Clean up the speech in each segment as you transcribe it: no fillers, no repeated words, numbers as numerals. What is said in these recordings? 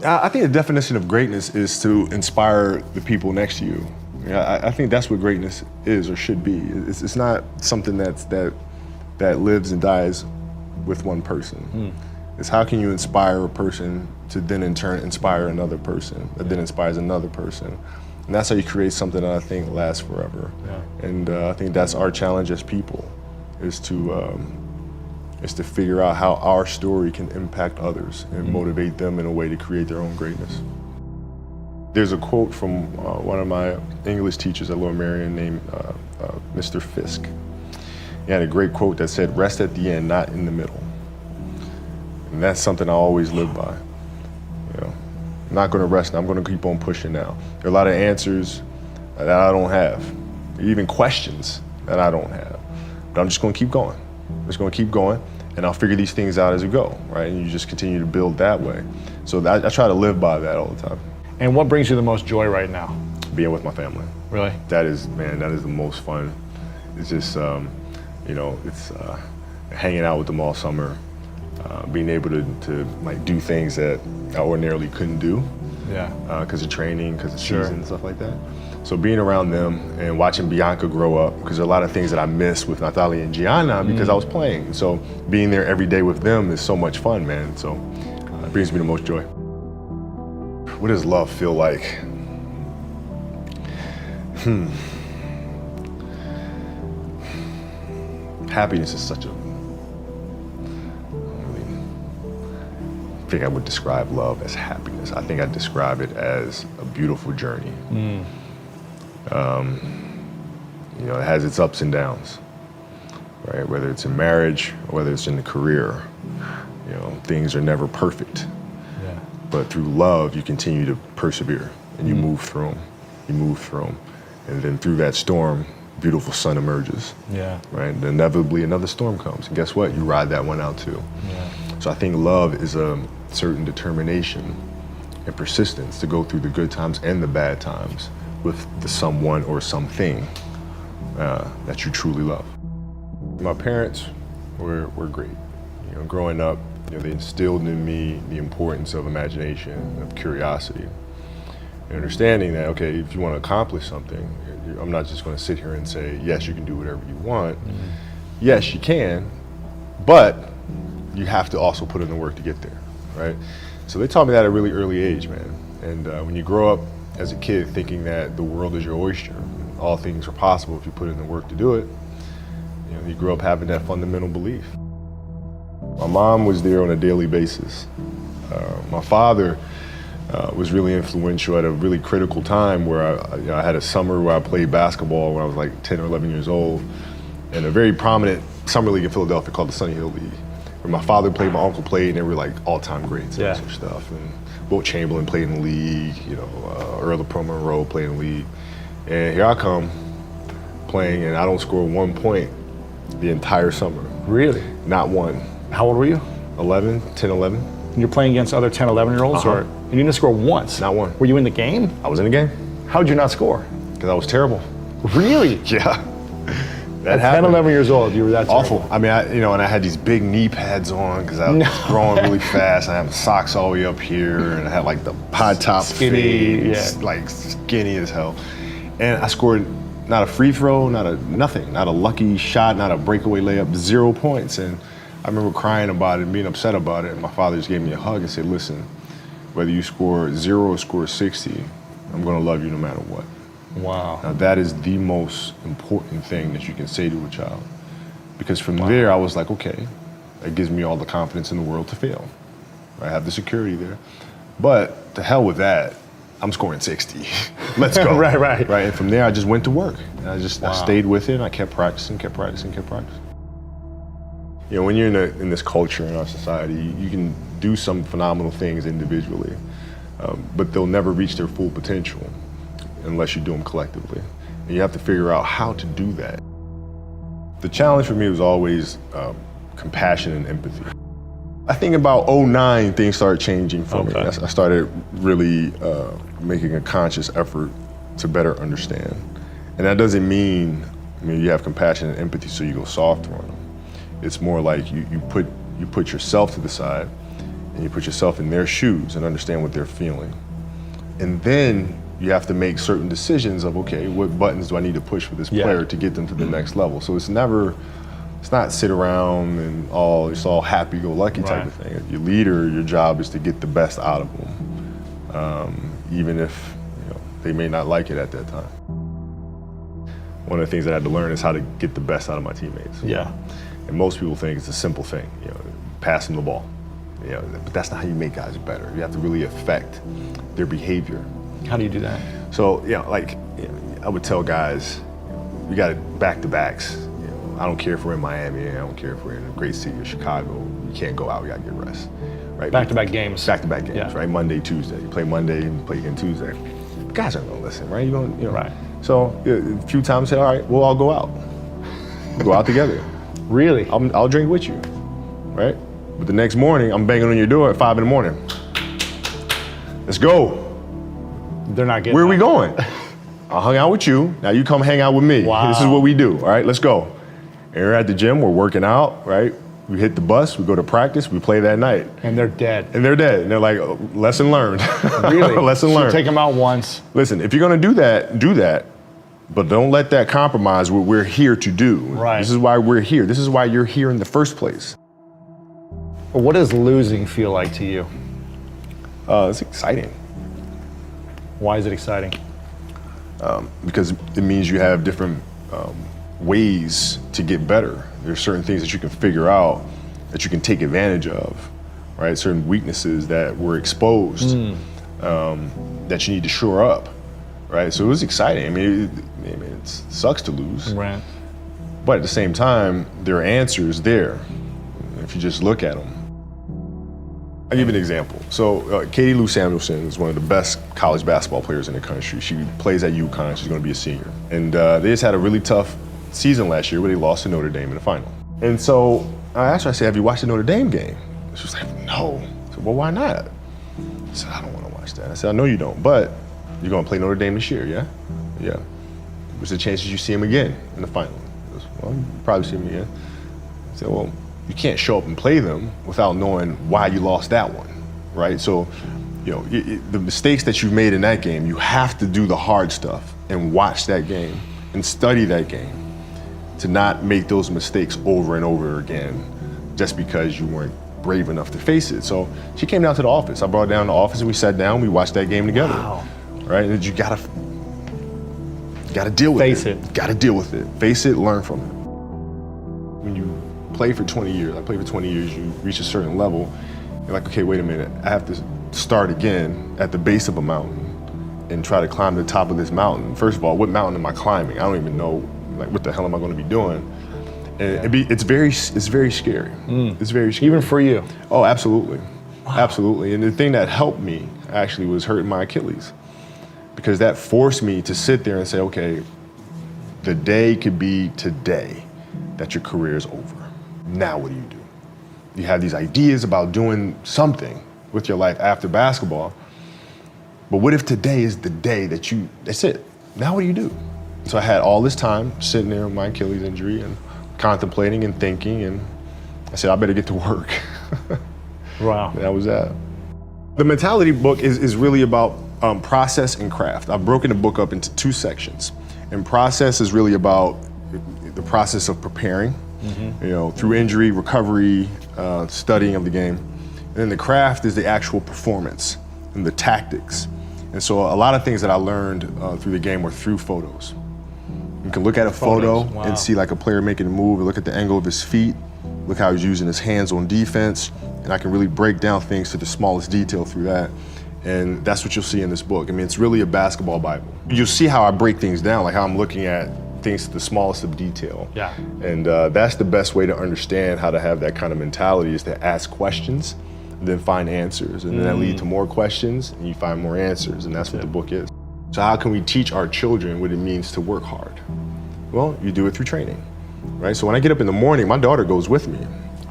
I think the definition of greatness is to inspire the people next to you. I think that's what greatness is or should be. It's not something that lives and dies with one person. It's how can you inspire a person to then in turn inspire another person that then inspires another person. And that's how you create something that I think lasts forever. Yeah. And I think that's our challenge as people, is to figure out how our story can impact others and motivate them in a way to create their own greatness. There's a quote from one of my English teachers at Lower Merion named Mr. Fisk. He had a great quote that said, "Rest at the end, not in the middle." And that's something I always live by. You know, I'm not gonna rest, I'm gonna keep on pushing now. There are a lot of answers that I don't have, even questions that I don't have. But I'm just gonna keep going. I'm just gonna keep going, and I'll figure these things out as we go, right? And you just continue to build that way. So I try to live by that all the time. And what brings you the most joy right now? Being with my family. Really? That is, man, that is the most fun. It's just, you know, it's hanging out with them all summer, being able to like do things that I ordinarily couldn't do. Yeah. Because of training, because of season and stuff like that. So being around them and watching Bianca grow up, because there are a lot of things that I miss with Nathalie and Gianna because I was playing. So being there every day with them is so much fun, man. So it brings me the most joy. What does love feel like? Happiness is such a, I think I would describe love as happiness. I think I'd describe it as a beautiful journey. You know, it has its ups and downs, right? Whether it's in marriage or whether it's in the career, you know, things are never perfect. Yeah. But through love, you continue to persevere and you move through them. You move through them. And then through that storm, beautiful sun emerges. Yeah. Right? And inevitably another storm comes. And guess what? You ride that one out too. Yeah. So I think love is a certain determination and persistence to go through the good times and the bad times with the someone or something that you truly love. My parents were great. You know, growing up, you know, they instilled in me the importance of imagination, of curiosity, and understanding that, okay, if you want to accomplish something, I'm not just going to sit here and say, yes, you can do whatever you want. Yes, you can, but you have to also put in the work to get there, right? So they taught me that at a really early age, man. And when you grow up as a kid thinking that the world is your oyster, all things are possible if you put in the work to do it, you know, you grow up having that fundamental belief. My mom was there on a daily basis. My father was really influential at a really critical time where I had a summer where I played basketball when I was like 10 or 11 years old, in a very prominent summer league in Philadelphia called the Sunny Hill League, where my father played, my uncle played, and they were like all-time greats and some stuff. And Wilt Chamberlain played in the league, you know, Earl of Pro Monroe played in the league. And here I come playing, and I don't score 1 point the entire summer. Really? Not one. How old were you? 11, 10, 11. And you're playing against other 10, 11-year-olds? Or you didn't score once? Not one. Were you in the game? I was in the game. How'd you not score? Because I was terrible. Really? Yeah. At 10, 11 years old, you were that awful. terrible. I mean, you know, and I had these big knee pads on because I was growing really fast. I had socks all the way up here, and I had like the high top skinny, fade, like skinny as hell. And I scored not a free throw, nothing, not a lucky shot, not a breakaway layup, 0 points. And I remember crying about it and being upset about it. And my father just gave me a hug and said, listen, whether you score 0 or score 60, I'm gonna love you no matter what. Wow. Now that is the most important thing that you can say to a child. Because from there, I was like, okay, that gives me all the confidence in the world to fail. I have the security there. But to hell with that, I'm scoring 60. Let's go. Right. And from there, I just went to work. And I stayed with it, and I kept practicing. You know, when you're in this culture in our society, you can do some phenomenal things individually, but they'll never reach their full potential unless you do them collectively. And you have to figure out how to do that. The challenge for me was always compassion and empathy. I think about 2009, things started changing for me. I started really making a conscious effort to better understand. And that doesn't mean, you have compassion and empathy so you go softer on them. It's more like you put yourself to the side and you put yourself in their shoes and understand what they're feeling. And then you have to make certain decisions of, okay, what buttons do I need to push for this player to get them to the next level? So it's not sit around and it's all happy-go-lucky type of thing. Your leader, your job is to get the best out of them, even if they may not like it at that time. One of the things I had to learn is how to get the best out of my teammates. Yeah. And most people think it's a simple thing, pass them the ball. But that's not how you make guys better. You have to really affect their behavior. How do you do that? So, I would tell guys, we got back-to-backs. I don't care if we're in Miami, I don't care if we're in a great city of Chicago. You can't go out, we gotta get rest. Right? Back-to-back games. Back-to-back games, right? Monday, Tuesday. You play Monday and play again Tuesday. Guys aren't gonna listen, right? Right. So a few times say, all right, we'll all go out. We'll go out together. Really? I'll drink with you, right? But the next morning, I'm banging on your door at 5 in. Let's go. They're not getting Where are we going? I hung out with you, now you come hang out with me. Wow. This is what we do, all right, let's go. And we're at the gym, we're working out, right? We hit the bus, we go to practice, we play that night. And they're dead. And they're dead. And they're like, oh, lesson learned. Really? Lesson learned. So take them out once. Listen, if you're gonna do that, but don't let that compromise what we're here to do. Right. This is why we're here. This is why you're here in the first place. What does losing feel like to you? It's exciting. Why is it exciting? Because it means you have different ways to get better. There's certain things that you can figure out that you can take advantage of, right? Certain weaknesses that were exposed that you need to shore up, right? So it was exciting. I mean, it sucks to lose, Right. but at the same time, there are answers there if you just look at them. I'll give you an example. So Katie Lou Samuelson is one of the best college basketball players in the country. She plays at UConn, she's gonna be a senior. And they just had a really tough season last year where they lost to Notre Dame in the final. And so I asked her, I said, have you watched the Notre Dame game? She was like, no. I said, well, why not? I said, I don't wanna watch that. I said, I know you don't, but you're gonna play Notre Dame this year, yeah? Yeah. What's the chances you see him again in the final? She goes, well, you probably see him again. I said, well, you can't show up and play them without knowing why you lost that one, right? So, the mistakes that you've made in that game, you have to do the hard stuff and watch that game and study that game to not make those mistakes over and over again just because you weren't brave enough to face it. So she came down to the office. I brought her down to the office and we sat down, we watched that game together. Wow. Right? And you gotta deal with it. Face it. Gotta deal with it. Face it, learn from it. When you play for 20 years, I played for 20 years, you reach a certain level, you're like, okay, wait a minute, I have to start again at the base of a mountain and try to climb the top of this mountain. First of all, what mountain am I climbing? I don't even know, like, what the hell am I gonna be doing? And it's very scary. It's very scary. Even for you? Oh, absolutely. Wow. Absolutely. And the thing that helped me actually was hurting my Achilles, because that forced me to sit there and say, okay, the day could be today that your career is over. Now what do? You have these ideas about doing something with your life after basketball, but what if today is the day that's it? Now what do you do? So I had all this time sitting there with my Achilles injury and contemplating and thinking, and I said, I better get to work. Wow. And that was that. The mentality book is really about process and craft. I've broken the book up into 2 sections. And process is really about the process of preparing, through injury, recovery, studying of the game. And then the craft is the actual performance and the tactics. And so a lot of things that I learned through the game were through photos. You can look at a photo and see like a player making a move, and look at the angle of his feet, look how he's using his hands on defense, and I can really break down things to the smallest detail through that. And that's what you'll see in this book. I mean, it's really a basketball Bible. You'll see how I break things down, like how I'm looking at things to the smallest of detail. Yeah. And that's the best way to understand how to have that kind of mentality, is to ask questions, then find answers. And then that leads to more questions, and you find more answers. And that's what the book is. So how can we teach our children what it means to work hard? Well, you do it through training, right? So when I get up in the morning, my daughter goes with me.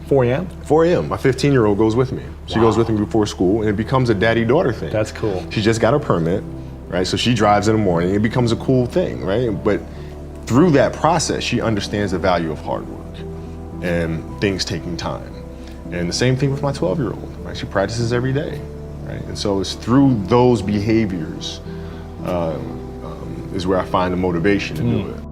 4 a.m.? 4 a.m. My 15-year-old goes with me. She goes with me before school, and it becomes a daddy-daughter thing. That's cool. She just got her permit, right? So she drives in the morning. It becomes a cool thing, right? But through that process, she understands the value of hard work and things taking time. And the same thing with my 12-year-old, right? right? She practices every day, right? And so it's through those behaviors is where I find the motivation to do it.